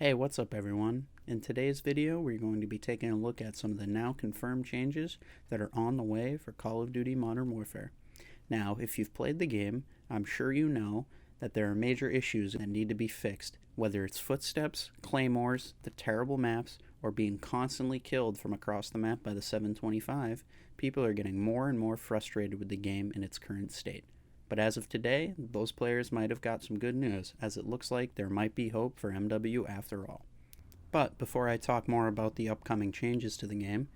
Hey, what's up everyone? In today's video, we're going to be taking a look at some of the now confirmed changes that are on the way for Call of Duty Modern Warfare. Now, if you've played the game, I'm sure you know that there are major issues that need to be fixed, whether it's footsteps, claymores, the terrible maps, or being constantly killed from across the map by the 725. People are getting more and more frustrated with the game in its current state. But as of today, those players might have got some good news, as it looks like there might be hope for MW after all. But before I talk more about the upcoming changes to the game,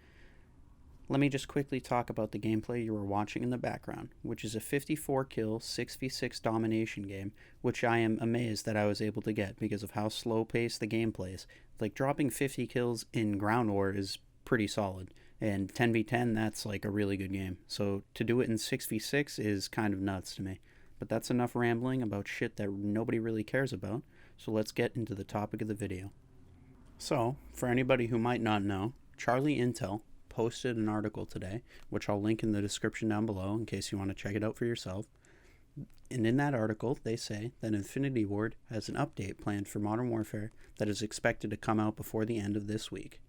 let me just quickly talk about the gameplay you were watching in the background, which is a 54 kill 6v6 domination game, which I am amazed that I was able to get because of how slow paced the game plays. Like, dropping 50 kills in ground war is pretty solid, and 10v10, that's like a really good game. So to do it in 6v6 is kind of nuts to me. But that's enough rambling about shit that nobody really cares about, so let's get into the topic of the video. So, for anybody who might not know, Charlie Intel posted an article today, which I'll link in the description down below in case you want to check it out for yourself. And in that article, they say that Infinity Ward has an update planned for Modern Warfare that is expected to come out before the end of this week.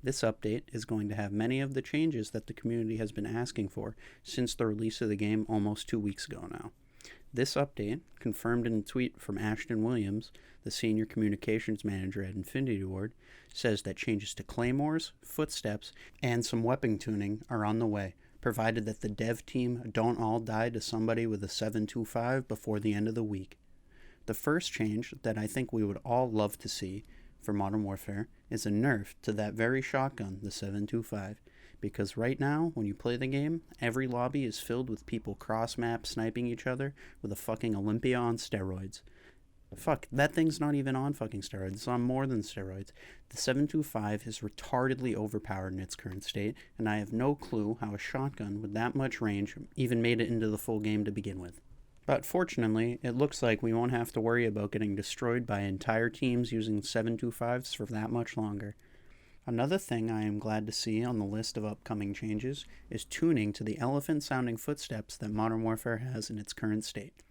This update is going to have many of the changes that the community has been asking for since the release of the game almost 2 weeks ago now. This update, confirmed in a tweet from Ashton Williams, the senior communications manager at Infinity Ward, says that changes to claymores, footsteps, and some weapon tuning are on the way, provided that the dev team don't all die to somebody with a 725 before the end of the week. The first change that I think we would all love to see for Modern Warfare is a nerf to that very shotgun, the 725, because right now, when you play the game, every lobby is filled with people cross-map sniping each other with a fucking Olympia on steroids. Fuck, that thing's not even on fucking steroids, it's on more than steroids. The 725 is retardedly overpowered in its current state, and I have no clue how a shotgun with that much range even made it into the full game to begin with. But fortunately, it looks like we won't have to worry about getting destroyed by entire teams using 725s for that much longer. Another thing I am glad to see on the list of upcoming changes is tuning to the elephant-sounding footsteps that Modern Warfare has in its current state.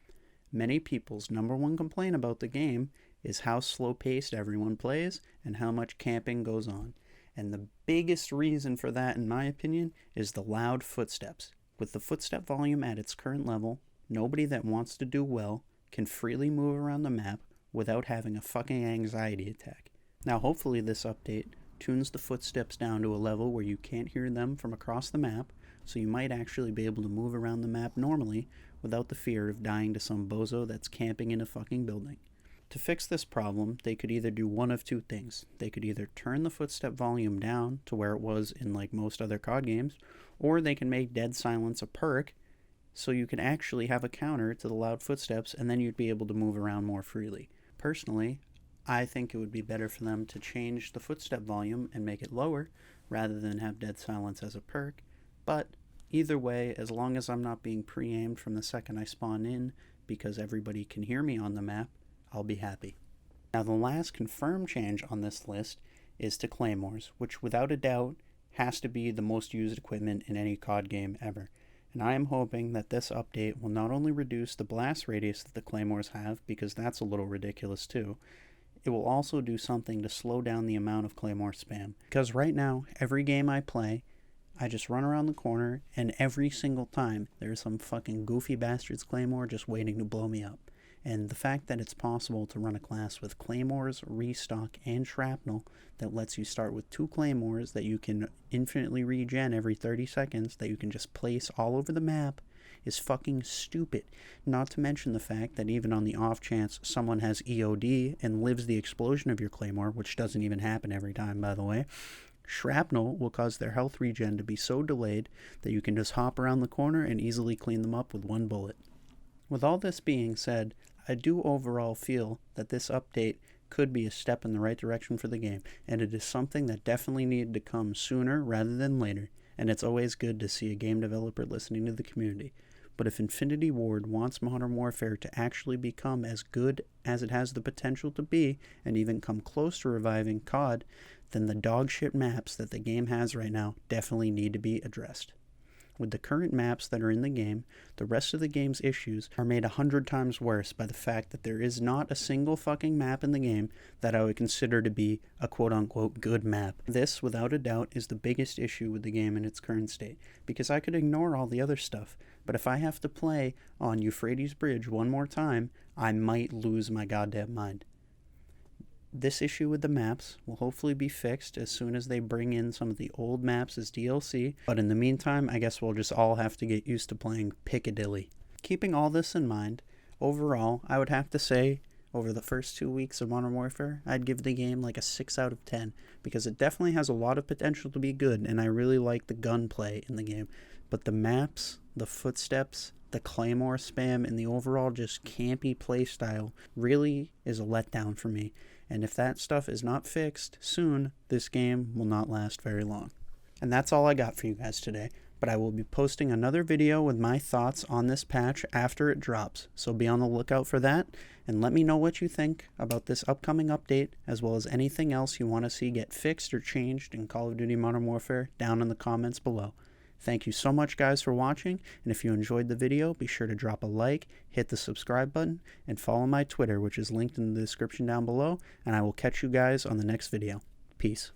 Many people's number one complaint about the game is how slow-paced everyone plays and how much camping goes on. And the biggest reason for that, in my opinion, is the loud footsteps. With the footstep volume at its current level, nobody that wants to do well can freely move around the map without having a fucking anxiety attack. Now, hopefully this update tunes the footsteps down to a level where you can't hear them from across the map, so you might actually be able to move around the map normally without the fear of dying to some bozo that's camping in a fucking building. To fix this problem, they could either do one of two things. They could either turn the footstep volume down to where it was in like most other COD games, or they can make dead silence a perk, so you can actually have a counter to the loud footsteps, and then you'd be able to move around more freely. Personally, I think it would be better for them to change the footstep volume and make it lower, rather than have dead silence as a perk. But either way, as long as I'm not being pre-aimed from the second I spawn in, because everybody can hear me on the map, I'll be happy. Now, the last confirmed change on this list is to Claymores, which without a doubt has to be the most used equipment in any COD game ever. And I am hoping that this update will not only reduce the blast radius that the Claymores have, because that's a little ridiculous too, it will also do something to slow down the amount of Claymore spam. Because right now, every game I play, I just run around the corner, and every single time, there's some fucking goofy bastard's Claymore just waiting to blow me up. And the fact that it's possible to run a class with Claymores, Restock, and Shrapnel that lets you start with 2 Claymores that you can infinitely regen every 30 seconds that you can just place all over the map is fucking stupid. Not to mention the fact that even on the off chance someone has EOD and lives the explosion of your Claymore, which doesn't even happen every time, by the way, Shrapnel will cause their health regen to be so delayed that you can just hop around the corner and easily clean them up with one bullet. With all this being said, I do overall feel that this update could be a step in the right direction for the game, and it is something that definitely needed to come sooner rather than later, and it's always good to see a game developer listening to the community. But if Infinity Ward wants Modern Warfare to actually become as good as it has the potential to be, and even come close to reviving COD, then the dogshit maps that the game has right now definitely need to be addressed. with the current maps that are in the game, the rest of the game's issues are made 100 times worse by the fact that there is not a single fucking map in the game that I would consider to be a quote-unquote good map. This, without a doubt, is the biggest issue with the game in its current state, because I could ignore all the other stuff, but if I have to play on Euphrates Bridge one more time, I might lose my goddamn mind. This issue with the maps will hopefully be fixed as soon as they bring in some of the old maps as DLC, but in the meantime, I guess we'll just all have to get used to playing Piccadilly. Keeping all this in mind, overall, I would have to say, over the first 2 weeks of Modern Warfare, I'd give the game like a 6 out of 10, because it definitely has a lot of potential to be good, and I really like the gunplay in the game. But the maps, the footsteps, the Claymore spam, and the overall just campy playstyle really is a letdown for me. And if that stuff is not fixed soon, this game will not last very long. And that's all I got for you guys today, but I will be posting another video with my thoughts on this patch after it drops, so be on the lookout for that, and let me know what you think about this upcoming update, as well as anything else you want to see get fixed or changed in Call of Duty Modern Warfare down in the comments below. Thank you so much, guys, for watching, and if you enjoyed the video, be sure to drop a like, hit the subscribe button, and follow my Twitter, which is linked in the description down below, and I will catch you guys on the next video. Peace.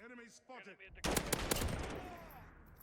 Enemy spotted.